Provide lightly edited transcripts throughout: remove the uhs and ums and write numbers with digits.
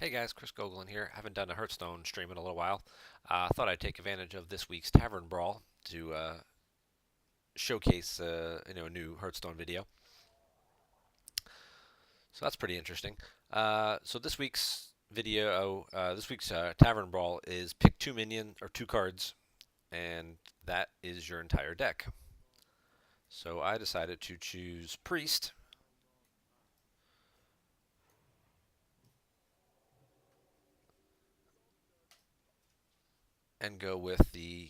Hey guys, Chris Goglin here. Haven't done a Hearthstone stream in a little while. Thought I'd take advantage of this week's Tavern Brawl to showcase a new Hearthstone video. So that's pretty interesting. So this week's Tavern Brawl is pick two cards, and that is your entire deck. So I decided to choose Priest and go with the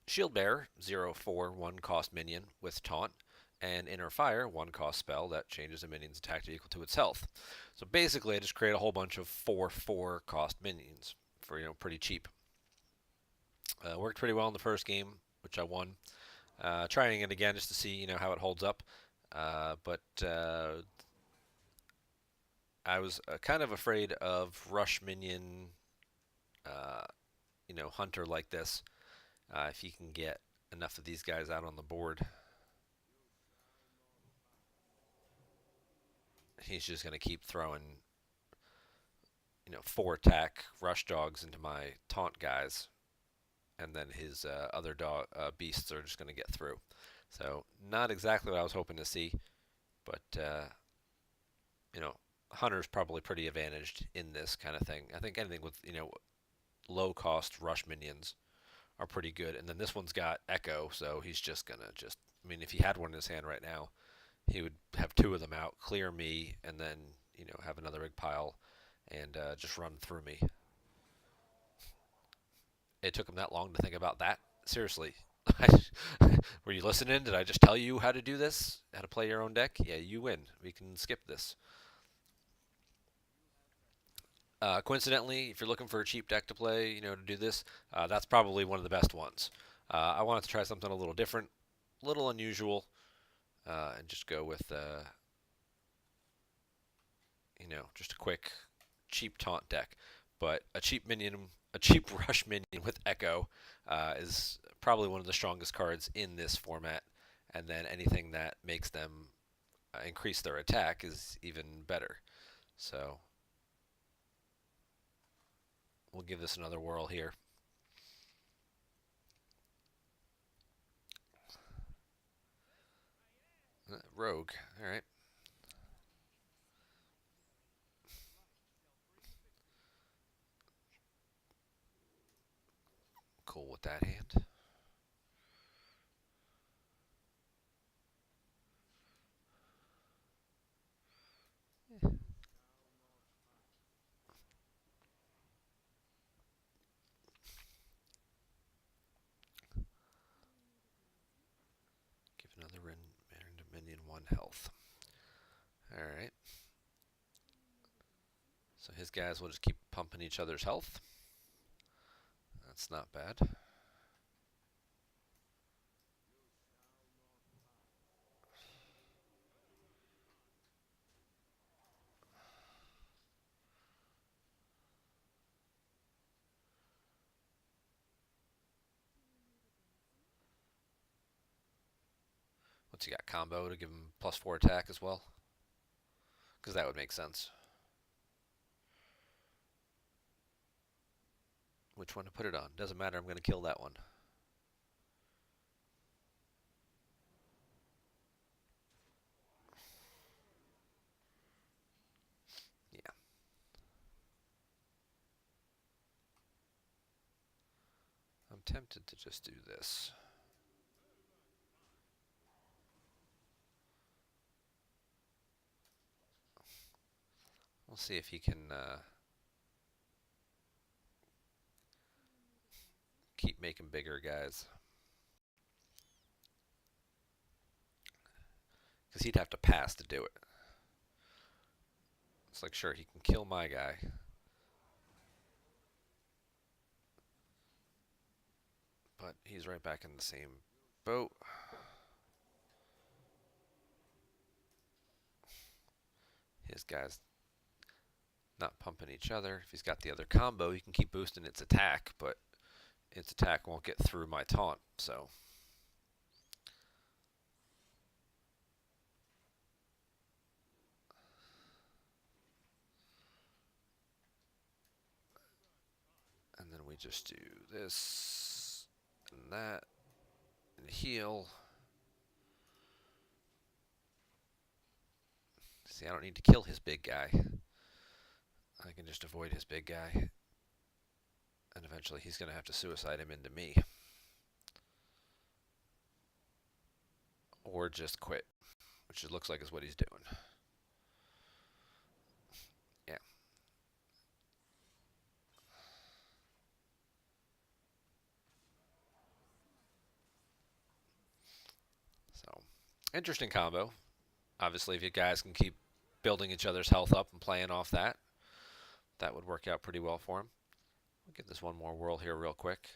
Shieldbearer, 0/4, 1 cost minion with taunt, and Inner Fire, 1 cost spell that changes a minion's attack to equal to its health. So basically, I just create a whole bunch of 4/4 cost minions for pretty cheap. Worked pretty well in the first game, which I won. Trying it again just to see how it holds up, but I was kind of afraid of rush minion, uh, hunter like this. If he can get enough of these guys out on the board, he's just going to keep throwing, 4 attack rush dogs into my taunt guys, and then his other dog beasts are just going to get through. So not exactly what I was hoping to see, but you know, Hunter's probably pretty advantaged in this kind of thing. I think anything with low cost rush minions are pretty good, and then this one's got Echo, so he's just gonna just. I mean, if he had one in his hand right now, he would have 2 of them out, clear me, and then have another big pile and just run through me. It took him that long to think about that. Seriously, were you listening? Did I just tell you how to do this? How to play your own deck? Yeah, you win. We can skip this. Coincidentally, if you're looking for a cheap deck to play, to do this, that's probably one of the best ones. I wanted to try something a little different, a little unusual, and just go with, just a quick, cheap taunt deck. But a cheap rush minion with Echo is probably one of the strongest cards in this format. And then anything that makes them increase their attack is even better. So we'll give this another whirl here. Rogue. All right. Cool with that hand. Give another random minion 1 health. All right. So his guys will just keep pumping each other's health. That's not bad. What's he got? Combo to give him +4 attack as well? Because that would make sense. Which one to put it on? Doesn't matter. I'm going to kill that one. Yeah. I'm tempted to just do this. We'll see if he can keep making bigger guys. Because he'd have to pass to do it. It's like, sure, he can kill my guy. But he's right back in the same boat. His guy's not pumping each other. If he's got the other combo, he can keep boosting its attack, but its attack won't get through my taunt, so. we just do this and that and heal. See, I don't need to kill his big guy. I can just avoid his big guy. And eventually he's going to have to suicide him into me. Or just quit, which it looks like is what he's doing. Yeah. So, interesting combo. Obviously, if you guys can keep building each other's health up and playing off that, that would work out pretty well for him. We'll get this one more whirl here real quick.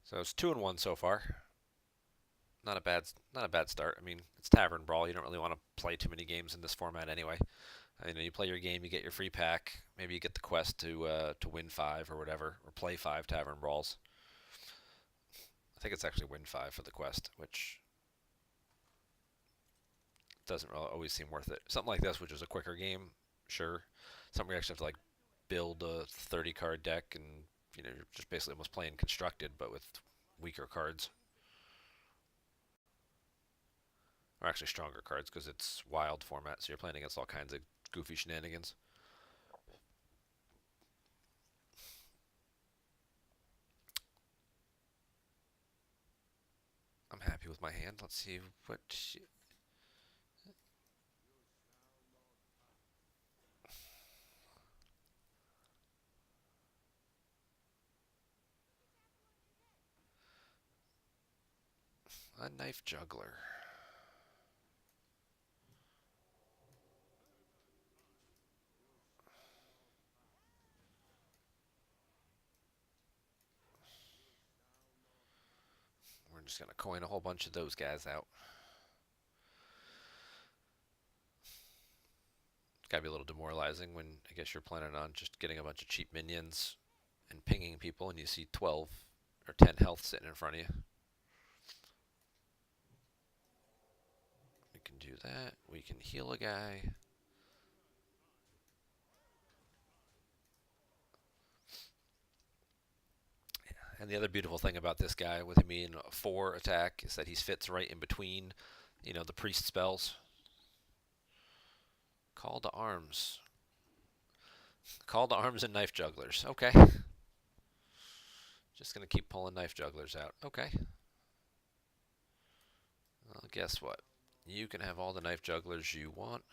So it's 2-1 so far. Not a bad start. I mean, it's Tavern Brawl. You don't really want to play too many games in this format anyway. You know, you play your game, you get your free pack. Maybe you get the quest to win 5 or whatever, or play 5 Tavern Brawls. I think it's actually win 5 for the quest, which doesn't really always seem worth it. Something like this, which is a quicker game, sure. Something where you actually have to like build a 30-card deck, and you know, you're just basically almost playing constructed, but with weaker cards. Or actually stronger cards, because it's wild format, so you're playing against all kinds of goofy shenanigans. I'm happy with my hand. Let's see what... A knife juggler. We're just going to coin a whole bunch of those guys out. It's got to be a little demoralizing when I guess you're planning on just getting a bunch of cheap minions and pinging people and you see 12 or 10 health sitting in front of you. We can do that. We can heal a guy. And the other beautiful thing about this guy with him being a 4 attack is that he fits right in between, you know, the priest spells. Call to arms. Call to arms and knife jugglers. Okay. Just going to keep pulling knife jugglers out. Okay. Well, guess what? You can have all the knife jugglers you want.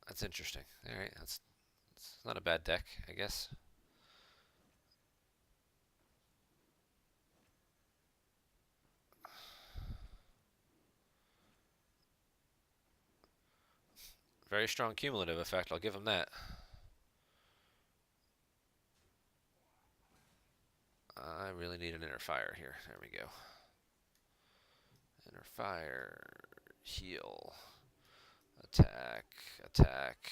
That's interesting. Alright, that's not a bad deck, I guess. Very strong cumulative effect, I'll give him that. I really need an inner fire here. There we go. Inner fire. Heal. Attack. Attack.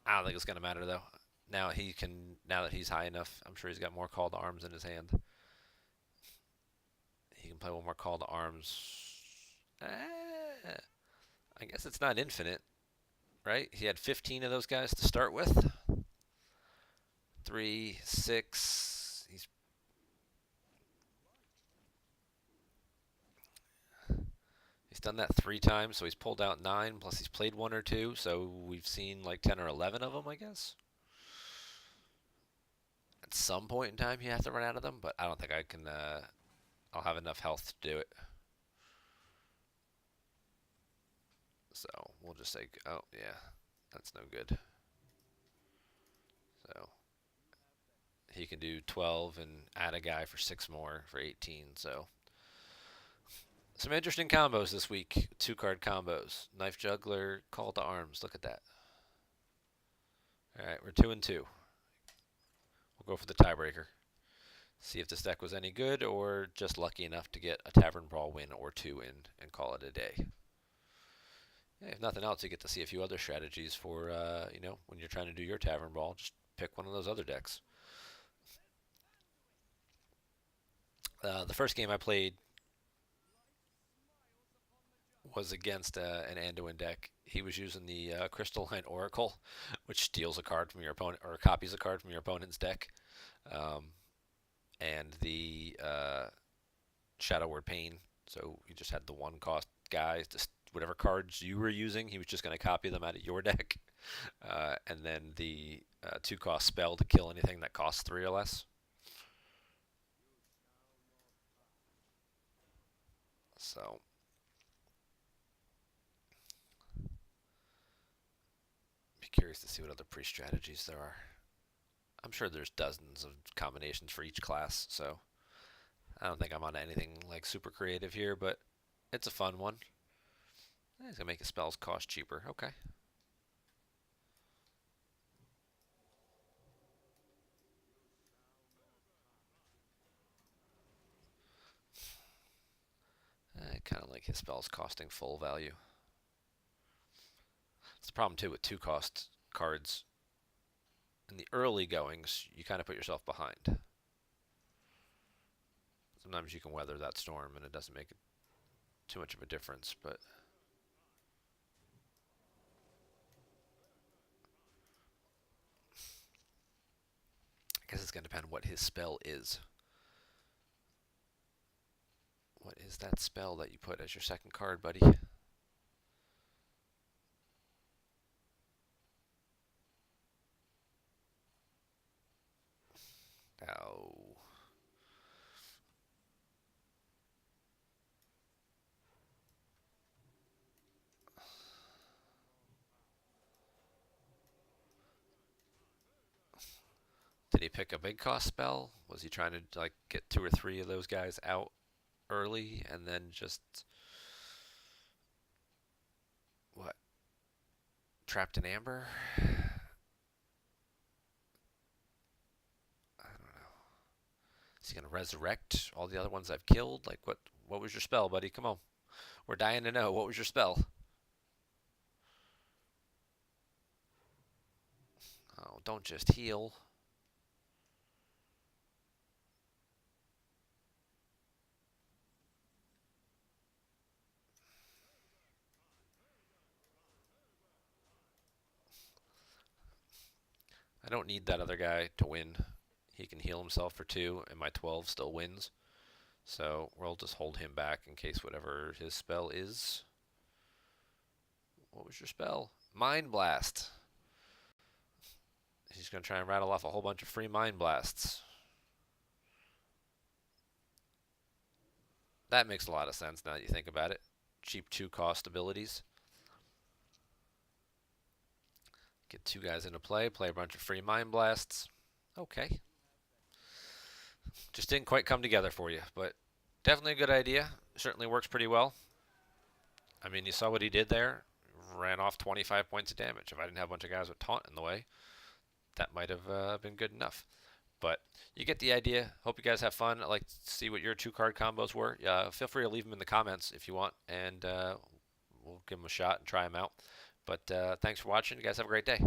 I don't think it's gonna matter though. Now he can. Now that he's high enough, I'm sure he's got more call to arms in his hand. He can play one more call to arms. I guess it's not infinite, right? He had 15 of those guys to start with. 3, 6. He's done that 3 times, so he's pulled out 9, plus he's played 1 or 2, so we've seen like 10 or 11 of them, I guess. At some point in time, you have to run out of them, but I don't think I can, I'll have enough health to do it. So, we'll just say, oh, yeah, that's no good. So, he can do 12 and add a guy for 6 more for 18, so... Some interesting combos this week. 2-card combos. Knife Juggler, Call to Arms. Look at that. Alright, we're 2-2. We'll go for the tiebreaker. See if this deck was any good or just lucky enough to get a Tavern Brawl win or 2 in and call it a day. Yeah, if nothing else, you get to see a few other strategies for, when you're trying to do your Tavern Brawl. Just pick one of those other decks. The first game I played was against an Anduin deck. He was using the Crystalline Oracle, which steals a card from your opponent or copies a card from your opponent's deck, um, and the Shadow Word Pain. So you just had the one cost guy. Just whatever cards you were using, he was just going to copy them out of your deck, and then the two cost spell to kill anything that costs three or less. So be curious to see what other pre-strategies there are. I'm sure there's dozens of combinations for each class, so I don't think I'm on anything like super creative here, but it's a fun one. He's gonna make his spells cost cheaper. Okay. I kind of like his spells costing full value. It's the problem too with two cost cards. In the early goings, you kind of put yourself behind. Sometimes you can weather that storm and it doesn't make too much of a difference, but I guess it's going to depend on what his spell is. What is that spell that you put as your second card, buddy? Oh. Did he pick a big cost spell? Was he trying to like get two or three of those guys out early and then just what? Trapped in amber? I don't know. Is he gonna resurrect all the other ones I've killed? Like what was your spell, buddy? Come on. We're dying to know. What was your spell? Oh, don't just heal. I don't need that other guy to win. He can heal himself for two, and my 12 still wins. So we'll just hold him back in case whatever his spell is. What was your spell? Mind Blast. He's going to try and rattle off a whole bunch of free Mind Blasts. That makes a lot of sense now that you think about it. Cheap two cost abilities. Get two guys into play a bunch of free Mind Blasts. Okay. Just didn't quite come together for you, but definitely a good idea. Certainly works pretty well. I mean, you saw what he did there. Ran off 25 points of damage. If I didn't have a bunch of guys with taunt in the way, that might have been good enough. But you get the idea. Hope you guys have fun. I'd like to see what your two card combos were. Feel free to leave them in the comments if you want, and we'll give them a shot and try them out. But thanks for watching. You guys have a great day.